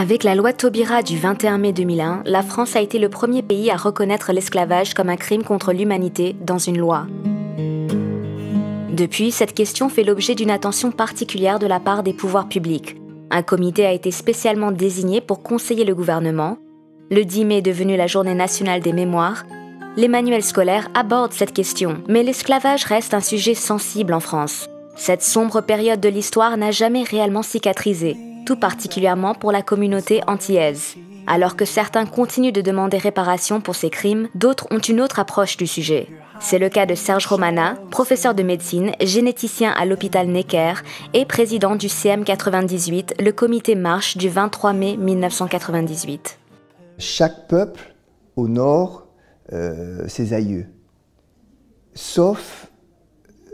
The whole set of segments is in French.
Avec la loi Taubira du 21 mai 2001, la France a été le premier pays à reconnaître l'esclavage comme un crime contre l'humanité dans une loi. Depuis, cette question fait l'objet d'une attention particulière de la part des pouvoirs publics. Un comité a été spécialement désigné pour conseiller le gouvernement. Le 10 mai est devenu la Journée nationale des mémoires. Les manuels scolaires abordent cette question, mais l'esclavage reste un sujet sensible en France. Cette sombre période de l'histoire n'a jamais réellement cicatrisé, tout particulièrement pour la communauté antillaise. Alors que certains continuent de demander réparation pour ces crimes, d'autres ont une autre approche du sujet. C'est le cas de Serge Romana, professeur de médecine, généticien à l'hôpital Necker et président du CM98, le comité marche du 23 mai 1998. Chaque peuple honore ses aïeux, sauf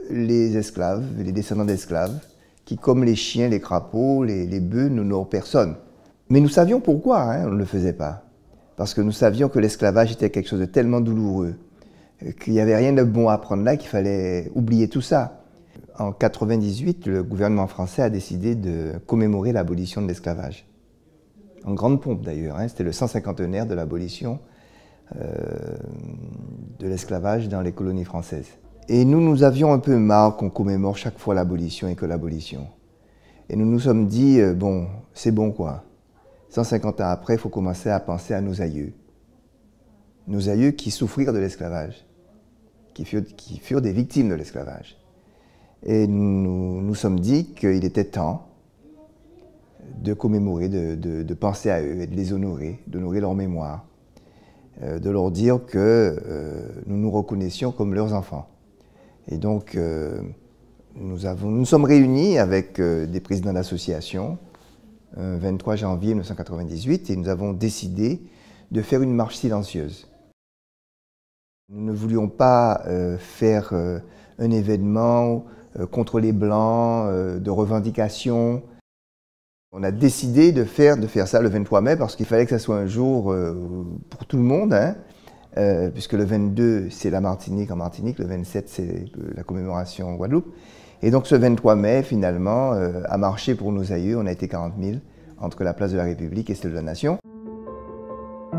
les esclaves, les descendants d'esclaves, qui, comme les chiens, les crapauds, les bœufs, n'honorent personne. Mais nous savions pourquoi on ne le faisait pas. Parce que nous savions que l'esclavage était quelque chose de tellement douloureux, qu'il n'y avait rien de bon à apprendre là, qu'il fallait oublier tout ça. En 1998, le gouvernement français a décidé de commémorer l'abolition de l'esclavage. En grande pompe d'ailleurs, c'était le 150e de l'abolition de l'esclavage dans les colonies françaises. Et nous avions un peu marre qu'on commémore chaque fois l'abolition et que l'abolition. Et nous nous sommes dit, bon, c'est bon quoi. 150 ans après, il faut commencer à penser à nos aïeux. Nos aïeux qui souffrirent de l'esclavage, qui furent des victimes de l'esclavage. Et nous nous sommes dit qu'il était temps de commémorer, de penser à eux et de les honorer, d'honorer leur mémoire, de leur dire que nous nous reconnaissions comme leurs enfants. Et donc, nous sommes réunis avec des présidents d'associations, 23 janvier 1998, et nous avons décidé de faire une marche silencieuse. Nous ne voulions pas faire un événement contre les Blancs, de revendication. On a décidé de faire ça le 23 mai parce qu'il fallait que ça soit un jour pour tout le monde, puisque le 22 c'est la Martinique en Martinique, le 27 c'est la commémoration en Guadeloupe. Et donc ce 23 mai, finalement, a marché pour nos aïeux. On a été 40 000 entre la place de la République et celle de la Nation.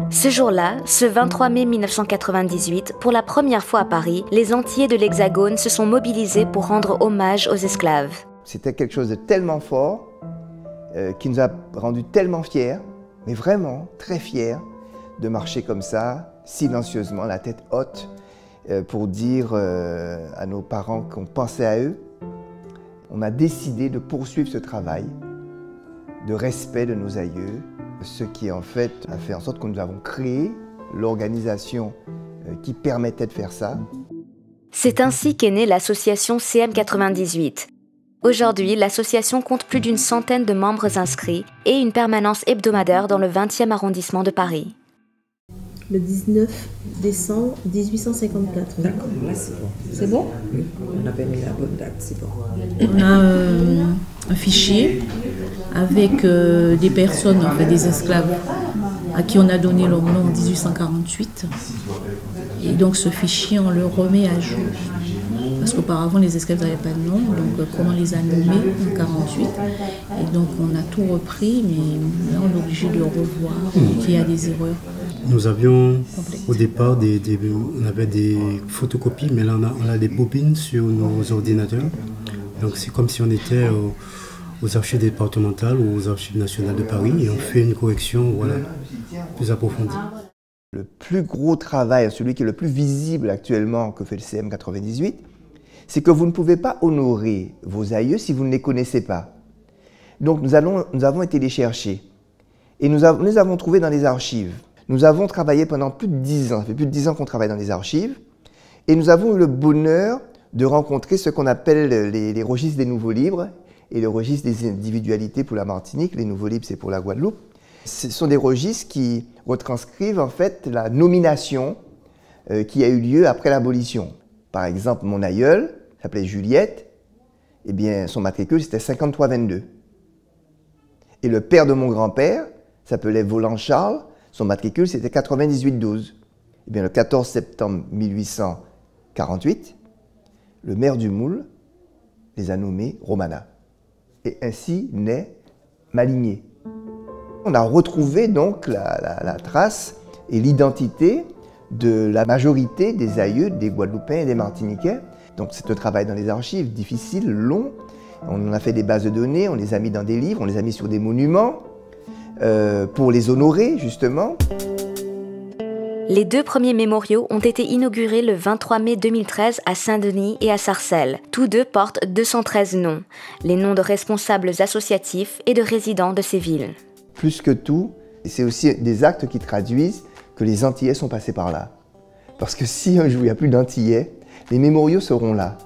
Ce jour-là, ce 23 mai 1998, pour la première fois à Paris, les Antillais de l'Hexagone se sont mobilisés pour rendre hommage aux esclaves. C'était quelque chose de tellement fort, qui nous a rendus tellement fiers, mais vraiment très fiers, de marcher comme ça, silencieusement, la tête haute, pour dire à nos parents qu'on pensait à eux. On a décidé de poursuivre ce travail de respect de nos aïeux, ce qui en fait a fait en sorte que nous avons créé l'organisation qui permettait de faire ça. C'est ainsi qu'est née l'association CM98. Aujourd'hui, l'association compte plus d'une centaine de membres inscrits et une permanence hebdomadaire dans le 20e arrondissement de Paris. Le 19 décembre 1854. D'accord, là c'est bon. C'est bon? Oui, on avait mis la bonne date, c'est bon. On a un fichier avec des personnes, en fait des esclaves, à qui on a donné leur nom en 1848. Et donc ce fichier, on le remet à jour. Parce qu'auparavant, les esclaves n'avaient pas de nom, donc comment on les a nommés en 1948. Et donc on a tout repris, mais là on est obligé de revoir, qu'il y a des erreurs. Nous avions au départ on avait des photocopies, mais là on a des bobines sur nos ordinateurs. Donc c'est comme si on était aux archives départementales ou aux archives nationales de Paris et on fait une correction plus approfondie. Le plus gros travail, celui qui est le plus visible actuellement que fait le CM98, c'est que vous ne pouvez pas honorer vos aïeux si vous ne les connaissez pas. Donc nous avons été les chercher et nous avons trouvé dans les archives. Nous avons travaillé pendant plus de 10 ans, ça fait plus de 10 ans qu'on travaille dans les archives, et nous avons eu le bonheur de rencontrer ce qu'on appelle les registres des nouveaux livres et le registre des individualités pour la Martinique. Les nouveaux livres, c'est pour la Guadeloupe. Ce sont des registres qui retranscrivent en fait la nomination qui a eu lieu après l'abolition. Par exemple, mon aïeul s'appelait Juliette, eh bien son matricule c'était 5322. Et le père de mon grand-père s'appelait Volant Charles, son matricule c'était 9812. Eh bien le 14 septembre 1848, le maire du Moule les a nommés Romana. Et ainsi naît ma lignée. On a retrouvé donc la trace et l'identité de la majorité des aïeux des Guadeloupéens et des Martiniquais. Donc c'est un travail dans les archives, difficile, long. On a fait des bases de données, on les a mis dans des livres, on les a mis sur des monuments pour les honorer justement. Les 2 premiers mémoriaux ont été inaugurés le 23 mai 2013 à Saint-Denis et à Sarcelles. Tous 2 portent 213 noms, les noms de responsables associatifs et de résidents de ces villes. Plus que tout, c'est aussi des actes qui traduisent que les Antillais sont passés par là. Parce que si un jour il n'y a plus d'Antillais, les mémoriaux seront là.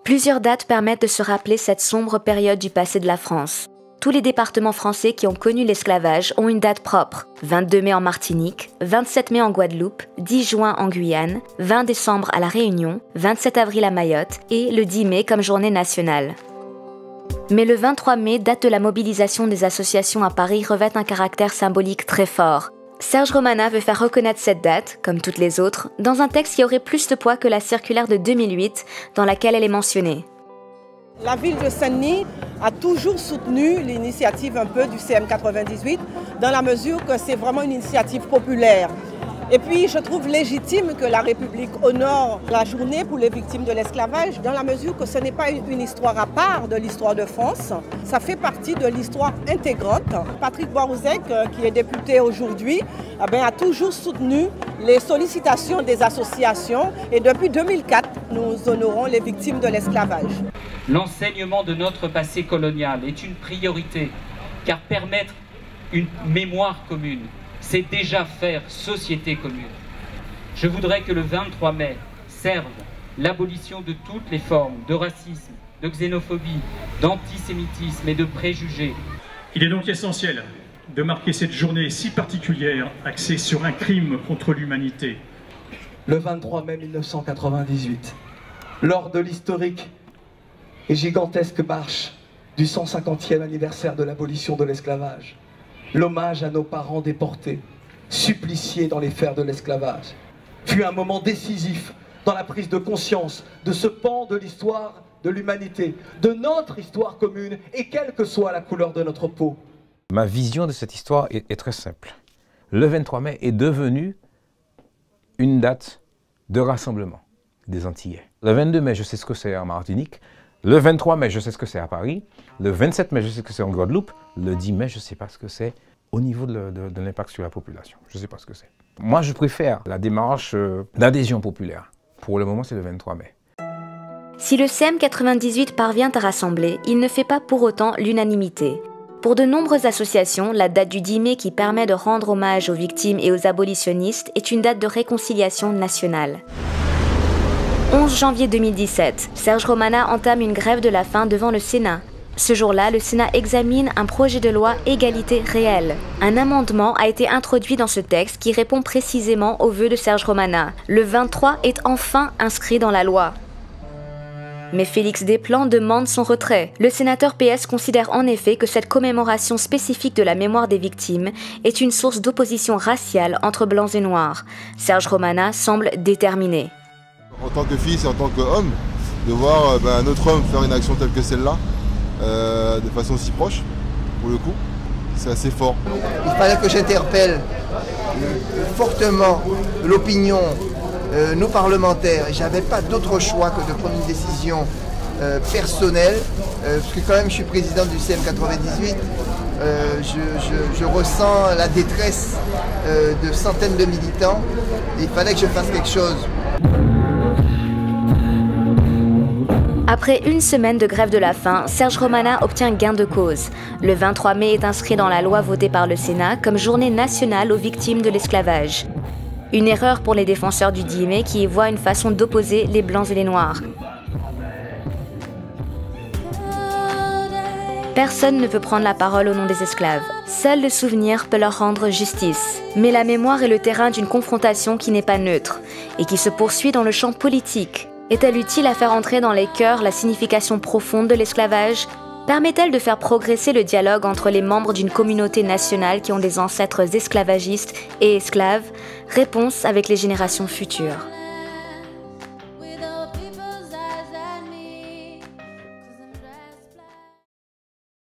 Plusieurs dates permettent de se rappeler cette sombre période du passé de la France. Tous les départements français qui ont connu l'esclavage ont une date propre. 22 mai en Martinique, 27 mai en Guadeloupe, 10 juin en Guyane, 20 décembre à La Réunion, 27 avril à Mayotte et le 10 mai comme journée nationale. Mais le 23 mai, date de la mobilisation des associations à Paris, revêt un caractère symbolique très fort. Serge Romana veut faire reconnaître cette date, comme toutes les autres, dans un texte qui aurait plus de poids que la circulaire de 2008 dans laquelle elle est mentionnée. La ville de Saint-Denis a toujours soutenu l'initiative un peu du CM98 dans la mesure que c'est vraiment une initiative populaire. Et puis je trouve légitime que la République honore la journée pour les victimes de l'esclavage dans la mesure que ce n'est pas une histoire à part de l'histoire de France, ça fait partie de l'histoire intégrante. Patrick Boirouzek, qui est député aujourd'hui, a toujours soutenu les sollicitations des associations et depuis 2004, nous honorons les victimes de l'esclavage. L'enseignement de notre passé colonial est une priorité, car permettre une mémoire commune, c'est déjà faire société commune. Je voudrais que le 23 mai serve l'abolition de toutes les formes de racisme, de xénophobie, d'antisémitisme et de préjugés. Il est donc essentiel de marquer cette journée si particulière axée sur un crime contre l'humanité. Le 23 mai 1998, lors de l'historique et gigantesque marche du 150e anniversaire de l'abolition de l'esclavage, l'hommage à nos parents déportés, suppliciés dans les fers de l'esclavage, fut un moment décisif dans la prise de conscience de ce pan de l'histoire de l'humanité, de notre histoire commune, et quelle que soit la couleur de notre peau. Ma vision de cette histoire est très simple. Le 23 mai est devenu une date de rassemblement des Antillais. Le 22 mai, je sais ce que c'est en Martinique. Le 23 mai, je sais ce que c'est à Paris. Le 27 mai, je sais ce que c'est en Guadeloupe. Le 10 mai, je ne sais pas ce que c'est au niveau de l'impact sur la population. Je ne sais pas ce que c'est. Moi, je préfère la démarche d'adhésion populaire. Pour le moment, c'est le 23 mai. Si le CM98 parvient à rassembler, il ne fait pas pour autant l'unanimité. Pour de nombreuses associations, la date du 10 mai qui permet de rendre hommage aux victimes et aux abolitionnistes est une date de réconciliation nationale. 11 janvier 2017, Serge Romana entame une grève de la faim devant le Sénat. Ce jour-là, le Sénat examine un projet de loi égalité réelle. Un amendement a été introduit dans ce texte qui répond précisément aux vœux de Serge Romana. Le 23 est enfin inscrit dans la loi. Mais Félix Desplans demande son retrait. Le sénateur PS considère en effet que cette commémoration spécifique de la mémoire des victimes est une source d'opposition raciale entre blancs et noirs. Serge Romana semble déterminé. En tant que fils et en tant qu'homme, de voir un autre homme faire une action telle que celle-là, de façon si proche, pour le coup, c'est assez fort. Il fallait que j'interpelle fortement l'opinion, nos parlementaires. J'avais pas d'autre choix que de prendre une décision personnelle, parce que quand même je suis président du CM98, je ressens la détresse de centaines de militants, et il fallait que je fasse quelque chose. Après une semaine de grève de la faim, Serge Romana obtient gain de cause. Le 23 mai est inscrit dans la loi votée par le Sénat comme journée nationale aux victimes de l'esclavage. Une erreur pour les défenseurs du 10 mai qui y voient une façon d'opposer les blancs et les noirs. Personne ne peut prendre la parole au nom des esclaves. Seul le souvenir peut leur rendre justice. Mais la mémoire est le terrain d'une confrontation qui n'est pas neutre et qui se poursuit dans le champ politique. Est-elle utile à faire entrer dans les cœurs la signification profonde de l'esclavage? Permet-elle de faire progresser le dialogue entre les membres d'une communauté nationale qui ont des ancêtres esclavagistes et esclaves? Réponse avec les générations futures.